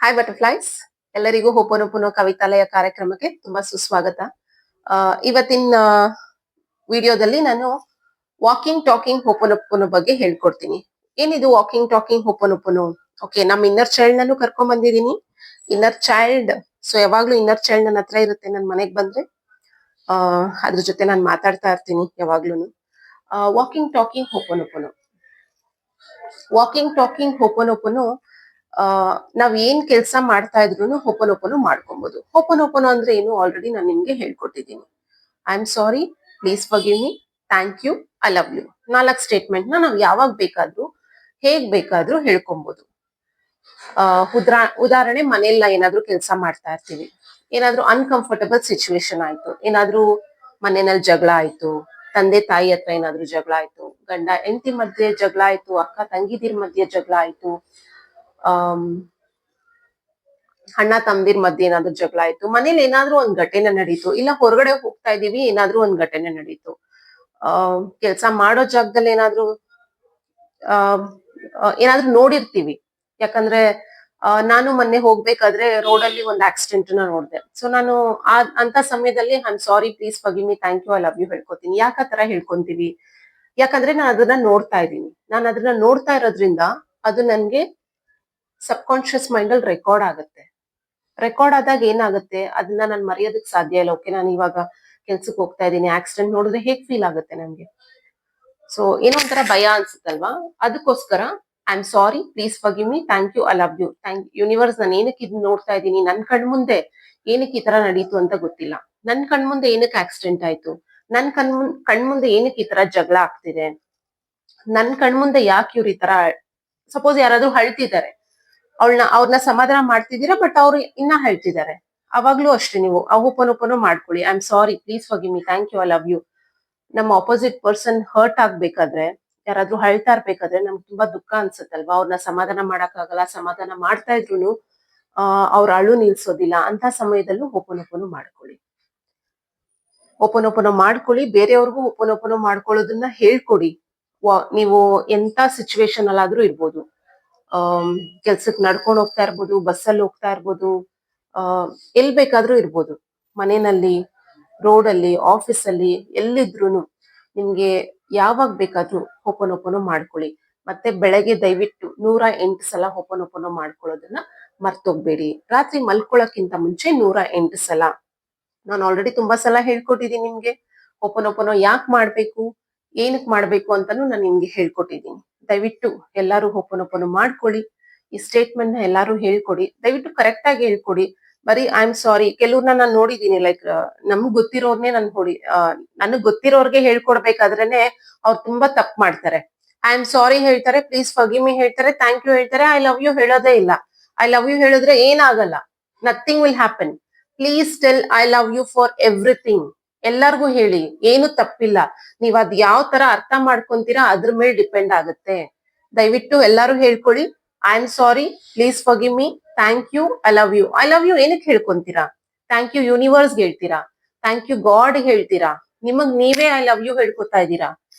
Hi butterflies, ಎಲ್ಲರಿಗೂ ಹೋಪನೋಪನೋ ಕವಿತಾಲಯ ಕಾರ್ಯಕ್ರಮಕ್ಕೆ ತುಂಬಾ ಸುಸ್ವಾಗತ. ಇವತ್ತಿನ ವಿಡಿಯೋದಲ್ಲಿ ನಾನು ವಾಕಿಂಗ್ ಟಾಕಿಂಗ್ ಹೋಪನೋಪನೋ ಬಗ್ಗೆ ಹೇಳ್ಕೊಡ್ತೀನಿ. ಏನಿದು ವಾಕಿಂಗ್ ಟಾಕಿಂಗ್ ಹೋಪನೋಪನೋ? ಓಕೆ, ನಮ್ಮ ಇನ್ನರ್ ಚೈಲ್ಡ್ ನಾನು ಕರ್ಕೊಂಡ್ ಬಂದಿದ್ದೀನಿ. ಇನ್ನರ್ ಚೈಲ್ಡ್, ಸೊ ಯಾವಾಗ್ಲೂ ಇನ್ನರ್ ಚೈಲ್ಡ್ ನನ್ನ ಹತ್ರ ಇರುತ್ತೆ. ನನ್ ಮನೆಗ್ ಬಂದ್ರೆ ಅದ್ರ ಜೊತೆ ನಾನು ಮಾತಾಡ್ತಾ ಇರ್ತೀನಿ ಯಾವಾಗ್ಲೂ. ವಾಕಿಂಗ್ ಟಾಕಿಂಗ್ ಹೋಪನೋಪನೋ, ವಾಕಿಂಗ್ ಟಾಕಿಂಗ್ ಹೋಪನೋಪನೋ ನಾವ್ ಏನ್ ಕೆಲಸ ಮಾಡ್ತಾ ಇದ್ರು ಹೋಪನೋಪನೋ ಮಾಡ್ಕೊಬಹುದು. ಹೋಪನೋಪನೋ ಅಂದ್ರೆ ಏನು ಆಲ್ರೆಡಿ ನಾನು ನಿಮ್ಗೆ ಹೇಳ್ಕೊಟ್ಟಿದ್ದೀನಿ. I am sorry, please forgive me, thank you, I love you. 4 statement ನ ನಾವ್ ಯಾವಾಗ ಬೇಕಾದ್ರೂ ಹೇಗ್ ಬೇಕಾದ್ರೂ ಹೇಳ್ಕೊಬಹುದು. ಉದಾಹರಣೆ, ಮನೆಯಲ್ಲ ಏನಾದ್ರೂ ಕೆಲಸ ಮಾಡ್ತಾ ಇರ್ತೀವಿ, ಏನಾದ್ರೂ ಅನ್ಕಂಫರ್ಟಬಲ್ ಸಿಚುವೇಶನ್ ಆಯ್ತು, ಏನಾದ್ರೂ ಮನೆಯಲ್ಲಿ ಜಗಳ ಆಯ್ತು, ತಂದೆ ತಾಯಿ ಹತ್ರ ಏನಾದ್ರೂ ಜಗಳ ಆಯ್ತು, ಗಂಡ ಹೆಂಡತಿ ಮಧ್ಯೆ ಜಗಳ ಆಯ್ತು, ಅಕ್ಕ ತಂಗಿದಿರ್ ಮಧ್ಯೆ ಜಗಳ ಆಯ್ತು, ಅಣ್ಣ ತಮ್ಮದಿರ್ ಮಧ್ಯೆ ಏನಾದ್ರು ಜಗಳ ಆಯ್ತು, ಮನೇಲಿ ಏನಾದ್ರೂ ಒಂದ್ ಘಟನೆ ನಡೀತು, ಇಲ್ಲ ಹೊರಗಡೆ ಹೋಗ್ತಾ ಇದೀವಿ ಏನಾದ್ರೂ ಒಂದ್ ಘಟನೆ ನಡೀತು, ಕೆಲ್ಸ ಮಾಡೋ ಜಾಗದಲ್ಲಿ ಏನಾದ್ರೂ ನೋಡಿರ್ತೀವಿ. ಯಾಕಂದ್ರೆ ನಾನು ಮೊನ್ನೆ ಹೋಗ್ಬೇಕಾದ್ರೆ ರೋಡಲ್ಲಿ ಒಂದು ಆಕ್ಸಿಡೆಂಟ್ ನ ನೋಡ್ದೆ. ಸೊ ನಾನು ಅಂತ ಸಮಯದಲ್ಲಿ I am sorry, please forgive me, thank you, I love you ಹೇಳ್ಕೊತೀನಿ. ಯಾಕೆ ಆತರ ಹೇಳ್ಕೊಂತೀವಿ? ಯಾಕಂದ್ರೆ ನಾನು ಅದನ್ನ ನೋಡ್ತಾ ಇದ್ದೀನಿ. ನಾನು ಅದನ್ನ ನೋಡ್ತಾ ಇರೋದ್ರಿಂದ ಅದು ನನ್ಗೆ ಸಬ್ ಕಾನ್ಶಿಯಸ್ ಮೈಂಡ್ ಅಲ್ಲಿ ರೆಕಾರ್ಡ್ ಆಗುತ್ತೆ. ರೆಕಾರ್ಡ್ ಆದಾಗ ಏನಾಗುತ್ತೆ, ಅದನ್ನ ನಾನು ಮರೆಯೋದಕ್ ಸಾಧ್ಯ ಇಲ್ಲ. ಓಕೆ, ನಾನು ಇವಾಗ ಕೆಲ್ಸಕ್ಕೆ ಹೋಗ್ತಾ ಇದ್ದೀನಿ, ಆಕ್ಸಿಡೆಂಟ್ ನೋಡಿದ್ರೆ ಹೇಗ್ ಫೀಲ್ ಆಗುತ್ತೆ ನಮ್ಗೆ? ಸೊ ಏನೋ ಒಂಥರ ಭಯ ಅನ್ಸುತ್ತಲ್ವಾ? ಅದಕ್ಕೋಸ್ಕರ I am sorry, please forgive me, thank you, I love you. Universe, ನಾನು ಏನಕ್ಕೆ ಇದು ನೋಡ್ತಾ ಇದ್ದೀನಿ, ನನ್ ಕಣ್ಮುಂದೆ ಏನಕ್ಕೆ ಈ ತರ ನಡೀತು ಅಂತ ಗೊತ್ತಿಲ್ಲ. ನನ್ ಕಣ್ಮುಂದೆ ಏನಕ್ಕೆ ಆಕ್ಸಿಡೆಂಟ್ ಆಯ್ತು, ನನ್ ಕಣ್ಮುಂದೆ ಏನಕ್ಕೆ ಈ ತರ ಜಗಳ ಆಗ್ತಿದೆ, ನನ್ ಕಣ್ಮುಂದೆ ಯಾಕೆ ಇವ್ರು ಈ ತರ, ಸಪೋಸ್ ಯಾರಾದ್ರೂ ಅಳ್ತಿದ್ದಾರೆ, ಅವ್ರನ್ನ ಸಮಾಧಾನ ಮಾಡ್ತಿದ್ದೀರಾ, ಬಟ್ ಅವ್ರು ಇನ್ನ ಹೇಳ್ತಿದ್ದಾರೆ, ಅವಾಗ್ಲೂ ಅಷ್ಟೇ ನೀವು ಹೋಪನೋಪನೋ ಮಾಡ್ಕೊಳ್ಳಿ. I am sorry, please forgive me, thank you, I love you. ನಮ್ಮ ಆಪೋಸಿಟ್ ಪರ್ಸನ್ ಹರ್ಟ್ ಆಗ್ಬೇಕಾದ್ರೆ, ಯಾರಾದ್ರೂ ಅಳ್ತಾ ಇರ್ಬೇಕಾದ್ರೆ ನಮ್ಗೆ ತುಂಬಾ ದುಃಖ ಅನ್ಸುತ್ತಲ್ವಾ? ಅವ್ರನ್ನ ಸಮಾಧಾನ ಮಾಡಕ್ಕಾಗಲ್ಲ, ಸಮಾಧಾನ ಮಾಡ್ತಾ ಇದ್ರು ಅವ್ರ ಅಳು ನಿಲ್ಸೋದಿಲ್ಲ. ಅಂತ ಸಮಯದಲ್ಲೂ ಹೋಪನೋಪನೋ ಮಾಡ್ಕೊಳ್ಳಿ. ಓಪನೋಪನೋ ಮಾಡ್ಕೊಳ್ಳಿ, ಬೇರೆಯವ್ರಿಗೂ ಓಪನೋಪನೋ ಮಾಡ್ಕೊಳ್ಳೋದನ್ನ ಹೇಳ್ಕೊಡಿ. ನೀವು ಎಂತ ಸಿಚುವೇಶನ್ ಅಲ್ಲಾದ್ರೂ ಇರ್ಬೋದು, ಕೆಲ್ಸಕ್ಕೆ ನಡ್ಕೊಂಡು ಹೋಗ್ತಾ ಇರ್ಬೋದು, ಬಸ್ಸಲ್ಲಿ ಹೋಗ್ತಾ ಇರ್ಬೋದು, ಎಲ್ ಬೇಕಾದ್ರೂ ಇರ್ಬೋದು, ಮನೆಯಲ್ಲಿ, ರೋಡಲ್ಲಿ, ಆಫೀಸಲ್ಲಿ, ಎಲ್ಲಿದ್ರು ನಿಮ್ಗೆ ಯಾವಾಗ ಬೇಕಾದ್ರೂ ಹೋಪನೋಪನೋ ಮಾಡ್ಕೊಳ್ಳಿ. ಮತ್ತೆ ಬೆಳಗ್ಗೆ ದಯವಿಟ್ಟು 108 ಸಲ ಹೋಪನೋಪನೋ ಮಾಡ್ಕೊಳ್ಳೋದನ್ನ ಮರ್ತೋಗ್ಬೇಡಿ. ರಾತ್ರಿ ಮಲ್ಕೊಳಕ್ಕಿಂತ ಮುಂಚೆ 108 ಸಲ. ನಾನು ಆಲ್ರೆಡಿ ತುಂಬಾ ಸಲ ಹೇಳ್ಕೊಟ್ಟಿದ್ದೀನಿ ನಿಮ್ಗೆ ಹೋಪನೋಪನೋ ಯಾಕೆ ಮಾಡ್ಬೇಕು, ಏನಕ್ ಮಾಡ್ಬೇಕು ಅಂತಾನು ನಾನು ನಿಮ್ಗೆ ಹೇಳ್ಕೊಟ್ಟಿದ್ದೀನಿ. ದಯವಿಟ್ಟು ಎಲ್ಲಾರು ಹೋಪನೋಪನೋ ಮಾಡ್ಕೊಳ್ಳಿ. ಈ ಸ್ಟೇಟ್ಮೆಂಟ್ ನ ಎಲ್ಲಾರು ಹೇಳ್ಕೊಡಿ. ದಯವಿಟ್ಟು ಕರೆಕ್ಟ್ ಆಗಿ ಹೇಳ್ಕೊಡಿ. ಬರೀ ಐ ಆಮ್ ಸಾರಿ, ಕೆಲವ್ರನ್ನ ನಾನು ನೋಡಿದೀನಿ, ಲೈಕ್ ನಮ್ಗ್ ಗೊತ್ತಿರೋರ್ನೇ ನನಗ್ ಗೊತ್ತಿರೋರ್ಗೆ ಹೇಳ್ಕೊಡ್ಬೇಕಾದ್ರೇನೆ ಅವ್ರು ತುಂಬಾ ತಪ್ಪು ಮಾಡ್ತಾರೆ. ಐ ಆಮ್ ಸಾರಿ ಹೇಳ್ತಾರೆ, ಪ್ಲೀಸ್ ಫರ್ಗಿವ್ ಮಿ ಹೇಳ್ತಾರೆ, ಥ್ಯಾಂಕ್ ಯು ಹೇಳ್ತಾರೆ, ಐ ಲವ್ ಯು ಹೇಳೋದೇ ಇಲ್ಲ. ಐ ಲವ್ ಯು ಹೇಳಿದ್ರೆ ಏನಾಗಲ್ಲ, nothing will happen. Please tell I love you for everything. ಎಲ್ಲರಿಗೂ ಹೇಳಿ, ಏನು ತಪ್ಪಿಲ್ಲ. ನೀವ್ ಅದ್ ಯಾವ ತರ ಅರ್ಥ ಮಾಡ್ಕೊಂತೀರಾ ಅದ್ರ ಮೇಲೆ ಡಿಪೆಂಡ್ ಆಗುತ್ತೆ. ದಯವಿಟ್ಟು ಎಲ್ಲಾರು ಹೇಳ್ಕೊಳ್ಳಿ. I am sorry, please forgive me, thank you, I love you. I love you ಏನಕ್ಕೆ ಹೇಳ್ಕೊಂತೀರಾ? ಥ್ಯಾಂಕ್ ಯು ಯೂನಿವರ್ಸ್ ಹೇಳ್ತೀರಾ, ಥ್ಯಾಂಕ್ ಯು ಗಾಡ್ ಹೇಳ್ತೀರಾ, ನಿಮಗ್ ನೀವೇ ಐ ಲವ್ ಯು ಹೇಳ್ಕೊತಾ ಇದ್ದೀರಾ.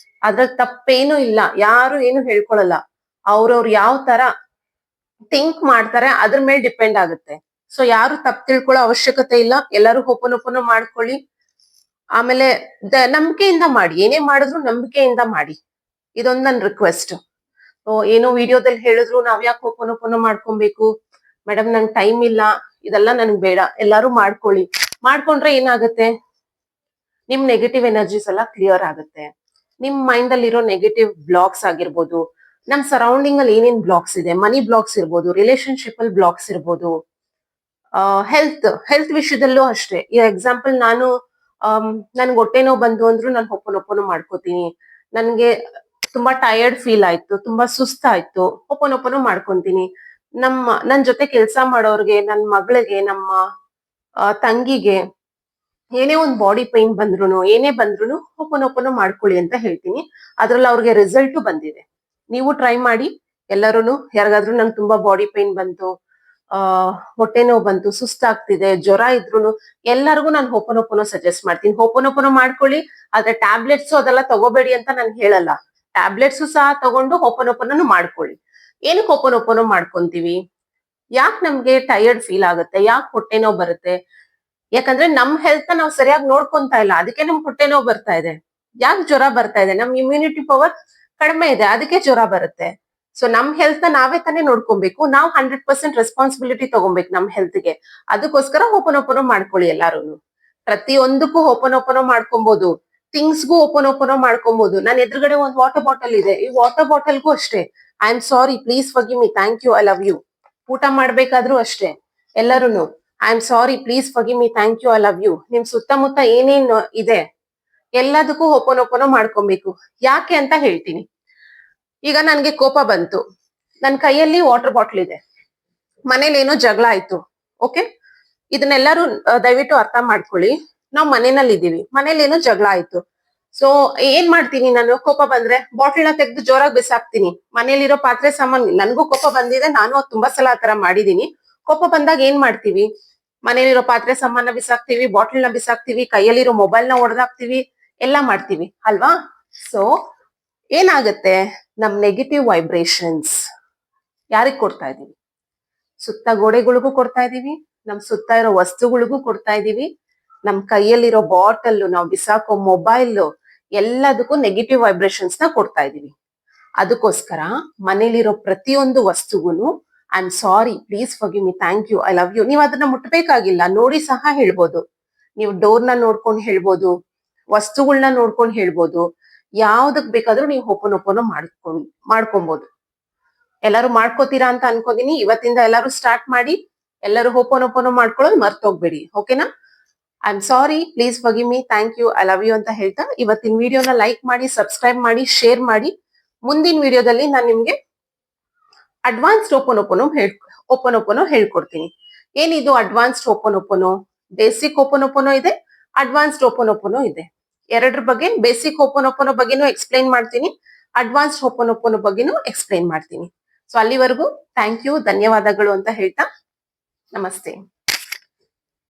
ಅದ್ರಲ್ಲಿ ತಪ್ಪೇನು ಇಲ್ಲ, ಯಾರು ಏನು ಹೇಳ್ಕೊಳಲ್ಲ. ಅವ್ರವ್ರು ಯಾವ ತರ ಥಿಂಕ್ ಮಾಡ್ತಾರೆ ಅದ್ರ ಮೇಲೆ ಡಿಪೆಂಡ್ ಆಗುತ್ತೆ. ಸೊ ಯಾರು ತಪ್ಪು ತಿಳ್ಕೊಳ್ಳೋ ಅವಶ್ಯಕತೆ ಇಲ್ಲ. ಎಲ್ಲರೂ ಹೋಪನೋಪನೋ ಮಾಡ್ಕೊಳ್ಳಿ. ಆಮೇಲೆ ನಂಬಿಕೆಯಿಂದ ಮಾಡಿ, ಏನೇ ಮಾಡಿದ್ರು ನಂಬಿಕೆಯಿಂದ ಮಾಡಿ. ಇದೊಂದು ನನ್ನ ರಿಕ್ವೆಸ್ಟ್. ಏನೋ ವಿಡಿಯೋದಲ್ಲಿ ಹೇಳಿದ್ರು ನಾವ್ ಯಾಕೆ ಹೋಪನೋಪನೋ ಮಾಡ್ಕೊಬೇಕು ಮೇಡಮ್, ನಂಗೆ ಟೈಮ್ ಇಲ್ಲ, ಇದೆಲ್ಲ ನನ್ಗೆ ಬೇಡ. ಎಲ್ಲಾರು ಮಾಡ್ಕೊಳ್ಳಿ. ಮಾಡ್ಕೊಂಡ್ರೆ ಏನಾಗುತ್ತೆ, ನಿಮ್ ನೆಗೆಟಿವ್ ಎನರ್ಜೀಸ್ ಎಲ್ಲ ಕ್ಲಿಯರ್ ಆಗುತ್ತೆ. ನಿಮ್ ಮೈಂಡ್ ಅಲ್ಲಿ ಇರೋ ನೆಗೆಟಿವ್ ಬ್ಲಾಕ್ಸ್ ಆಗಿರ್ಬೋದು, ನಮ್ ಸರೌಂಡಿಂಗ್ ಅಲ್ಲಿ ಏನೇನ್ ಬ್ಲಾಕ್ಸ್ ಇದೆ, ಮನಿ ಬ್ಲಾಕ್ಸ್ ಇರ್ಬೋದು, ರಿಲೇಶನ್ಶಿಪ್ ಅಲ್ಲಿ ಬ್ಲಾಕ್ಸ್ ಇರ್ಬೋದು, ಹೆಲ್ತ್ ವಿಷಯದಲ್ಲೂ ಅಷ್ಟೇ. ಈ ಎಕ್ಸಾಂಪಲ್, ನನ್ಗೆ ಹೊಟ್ಟೆ ನೋವು ಬಂದು ಅಂದ್ರು ನಾನು ಹೋಪನೋಪನೋ ಮಾಡ್ಕೋತೀನಿ. ನನ್ಗೆ ತುಂಬಾ ಟಯರ್ಡ್ ಫೀಲ್ ಆಯ್ತು, ತುಂಬಾ ಸುಸ್ತಾಯ್ತು, ಹೋಪನೋಪನೋ ಮಾಡ್ಕೊಂತೀನಿ. ನನ್ ಜೊತೆ ಕೆಲ್ಸ ಮಾಡೋರ್ಗೆ, ನನ್ ಮಗಳಿಗೆ, ನಮ್ಮ ತಂಗಿಗೆ ಏನೇ ಒಂದ್ ಬಾಡಿ ಪೈನ್ ಬಂದ್ರು, ಏನೇ ಬಂದ್ರು ಹೋಪನೋಪನೋ ಮಾಡ್ಕೊಳ್ಳಿ ಅಂತ ಹೇಳ್ತೀನಿ. ಅದ್ರಲ್ಲಿ ಅವ್ರಿಗೆ ರಿಸಲ್ಟ್ ಬಂದಿದೆ. ನೀವು ಟ್ರೈ ಮಾಡಿ. ಎಲ್ಲರೂ ಯಾರಿಗಾದ್ರೂ ನಂಗೆ ತುಂಬಾ ಬಾಡಿ ಪೈನ್ ಬಂತು, ಹೊಟ್ಟೆ ನೋವು ಬಂತು, ಸುಸ್ತಾಗ್ತಿದೆ, ಜ್ವರ ಇದ್ರು ಎಲ್ಲರಿಗೂ ನಾನು ಹೋಪನೋಪನೋ ಸಜೆಸ್ಟ್ ಮಾಡ್ತೀನಿ. ಹೋಪನೋಪನೋ ಮಾಡ್ಕೊಳ್ಳಿ. ಆದ್ರೆ ಟ್ಯಾಬ್ಲೆಟ್ಸ್ ಅದೆಲ್ಲ ತಗೋಬೇಡಿ ಅಂತ ನಾನು ಹೇಳಲ್ಲ. ಟ್ಯಾಬ್ಲೆಟ್ಸ್ ಸಹ ತಗೊಂಡು ಹೋಪನೋಪನೋ ಮಾಡ್ಕೊಳ್ಳಿ. ಏನಕ್ಕೆ ಹೋಪನೋಪನೋ ಮಾಡ್ಕೊಂತೀವಿ? ಯಾಕೆ ನಮ್ಗೆ ಟಯರ್ಡ್ ಫೀಲ್ ಆಗುತ್ತೆ, ಯಾಕೆ ಹೊಟ್ಟೆ ನೋವು ಬರುತ್ತೆ? ಯಾಕಂದ್ರೆ ನಮ್ ಹೆಲ್ತ್ ನಾವು ಸರಿಯಾಗಿ ನೋಡ್ಕೊಂತಾ ಇಲ್ಲ, ಅದಕ್ಕೆ ನಮ್ ಹೊಟ್ಟೆ ನೋವು ಬರ್ತಾ ಇದೆ. ಯಾಕೆ ಜ್ವರ ಬರ್ತಾ ಇದೆ? ನಮ್ ಇಮ್ಯುನಿಟಿ ಪವರ್ ಕಡಿಮೆ ಇದೆ, ಅದಕ್ಕೆ ಜ್ವರ ಬರುತ್ತೆ. ಸೊ ನಮ್ ಹೆಲ್ತ್ ನಾವೇ ತಾನೇ ನೋಡ್ಕೊಬೇಕು. ನಾವು 100% ರೆಸ್ಪಾನ್ಸಿಬಿಲಿಟಿ ತಗೊಬೇಕು ನಮ್ ಹೆಲ್ತ್ಗೆ. ಅದಕ್ಕೋಸ್ಕರ ಓಪನ್ ಮಾಡ್ಕೊಳ್ಳಿ ಎಲ್ಲಾರು. ಪ್ರತಿಯೊಂದಕ್ಕೂ ಓಪನ್ ಮಾಡ್ಕೊಬಹುದು. ಥಿಂಗ್ಸ್ಗೂ ಓಪನ್ ಮಾಡ್ಕೊಬಹುದು. ನನ್ನ ಎದುರುಗಡೆ ಒಂದು ವಾಟರ್ ಬಾಟಲ್ ಇದೆ, ಈ ವಾಟರ್ ಬಾಟಲ್ಗೂ ಅಷ್ಟೇ I am sorry, please forgive me, thank you, I love you. ಊಟ ಮಾಡ್ಬೇಕಾದ್ರೂ ಅಷ್ಟೇ ಎಲ್ಲರೂ I am sorry, please forgive me, thank you, I love you. ನಿಮ್ ಸುತ್ತಮುತ್ತ ಏನೇನ್ ಇದೆ ಎಲ್ಲದಕ್ಕೂ ಓಪನ್ ಮಾಡ್ಕೊಬೇಕು. ಯಾಕೆ ಅಂತ ಹೇಳ್ತೀನಿ. ಈಗ ನನ್ಗೆ ಕೋಪ ಬಂತು, ನನ್ ಕೈಯಲ್ಲಿ ವಾಟರ್ ಬಾಟ್ಲ್ ಇದೆ, ಮನೇಲಿ ಏನೋ ಜಗಳ ಆಯ್ತು. ಓಕೆ, ಇದನ್ನೆಲ್ಲರೂ ದಯವಿಟ್ಟು ಅರ್ಥ ಮಾಡ್ಕೊಳ್ಳಿ. ನಾವು ಮನೆಯಲ್ಲಿ ಇದೀವಿ, ಮನೇಲಿ ಏನೋ ಜಗಳ ಆಯ್ತು. ಸೊ ಏನ್ ಮಾಡ್ತೀನಿ ನಾನು? ಕೋಪ ಬಂದ್ರೆ ಬಾಟಲ್ನ ತೆಗೆದು ಜೋರಾಗಿ ಬಿಸಾಕ್ತೀನಿ. ಮನೇಲಿರೋ ಪಾತ್ರೆ ಸಾಮಾನ್, ನನ್ಗೂ ಕೋಪ ಬಂದಿದೆ, ನಾನು ತುಂಬಾ ಸಲ ಆತರ ಮಾಡಿದೀನಿ. ಕೋಪ ಬಂದಾಗ ಏನ್ ಮಾಡ್ತೀವಿ? ಮನೇಲಿರೋ ಪಾತ್ರೆ ಸಾಮಾನ ಬಿಸಾಕ್ತಿವಿ, ಬಾಟಲ್ನ ಬಿಸಾಕ್ತಿವಿ, ಕೈಯಲ್ಲಿರೋ ಮೊಬೈಲ್ನ ಒಡೆದಾಕ್ತಿವಿ, ಎಲ್ಲ ಮಾಡ್ತೀವಿ ಅಲ್ವಾ? ಸೊ ಏನಾಗುತ್ತೆ? ನಮ್ ನೆಗೆಟಿವ್ ವೈಬ್ರೇಷನ್ಸ್ ಯಾರಿಗ್ ಕೊಡ್ತಾ ಇದೀವಿ? ಸುತ್ತ ಗೋಡೆಗಳಿಗೂ ಕೊಡ್ತಾ ಇದೀವಿ, ನಮ್ ಸುತ್ತ ಇರೋ ವಸ್ತುಗಳಿಗೂ ಕೊಡ್ತಾ ಇದೀವಿ, ನಮ್ ಕೈಯಲ್ಲಿರೋ ಬಾಟಲ್, ನಾವು ಬಿಸಾಕೋ ಮೊಬೈಲ್, ಎಲ್ಲದಕ್ಕೂ ನೆಗೆಟಿವ್ ವೈಬ್ರೇಷನ್ಸ್ ನ ಕೊಡ್ತಾ ಇದೀವಿ. ಅದಕ್ಕೋಸ್ಕರ ಮನೇಲಿರೋ ಪ್ರತಿಯೊಂದು ವಸ್ತುಗುನು I am sorry, please forgive me, thank you, I love you. ನೀವು ಅದನ್ನ ಮುಟ್ಬೇಕಾಗಿಲ್ಲ, ನೋಡಿ ಸಹ ಹೇಳ್ಬೋದು. ನೀವು ಡೋರ್ನ ನೋಡ್ಕೊಂಡು ಹೇಳ್ಬೋದು, ವಸ್ತುಗಳನ್ನ ನೋಡ್ಕೊಂಡು ಹೇಳ್ಬೋದು. ಯಾವ್ದಕ್ ಬೇಕಾದ್ರೂ ನೀವು ಓಪನ್ ಮಾಡ್ಕೊಬಹುದು. ಎಲ್ಲರೂ ಮಾಡ್ಕೋತೀರಾ ಅಂತ ಅನ್ಕೋತೀನಿ. ಇವತ್ತಿಂದ ಎಲ್ಲರೂ ಸ್ಟಾರ್ಟ್ ಮಾಡಿ, ಎಲ್ಲರೂ ಓಪನ್ ಮಾಡ್ಕೊಳ್ಳೋದು ಮರ್ತೋಗ್ಬೇಡಿ. ಓಕೆನಾ? I am sorry, please forgive me, thank you, I love you ಅಂತ ಹೇಳ್ತಾ ಇವತ್ತಿನ ವಿಡಿಯೋನ ಲೈಕ್ ಮಾಡಿ, ಸಬ್ಸ್ಕ್ರೈಬ್ ಮಾಡಿ, ಶೇರ್ ಮಾಡಿ. ಮುಂದಿನ ವಿಡಿಯೋದಲ್ಲಿ ನಾನು ನಿಮ್ಗೆ ಅಡ್ವಾನ್ಸ್ಡ್ ಓಪನ್ ಹೇಳ್ಕೊಡ್ತೀನಿ. ಏನಿದು ಅಡ್ವಾನ್ಸ್ಡ್ ಓಪನ್? ಬೇಸಿಕ್ ಓಪನ್ ಇದೆ, ಅಡ್ವಾನ್ಸ್ಡ್ ಓಪನ್ ಇದೆ. ಎರಡರ ಬಗ್ಗೆ, ಬೇಸಿಕ್ ಓಪನ್ ಬಗ್ಗೆನೂ ಎಕ್ಸ್ಪ್ಲೈನ್ ಮಾಡ್ತೀನಿ, ಅಡ್ವಾನ್ಸ್ಡ್ ಓಪನ್ ಬಗ್ಗೆನೂ ಎಕ್ಸ್ಪ್ಲೈನ್ ಮಾಡ್ತೀನಿ. ಸೊ ಅಲ್ಲಿವರೆಗೂ ಥ್ಯಾಂಕ್ ಯು, ಧನ್ಯವಾದಗಳು ಅಂತ ಹೇಳ್ತಾ ನಮಸ್ತೆ.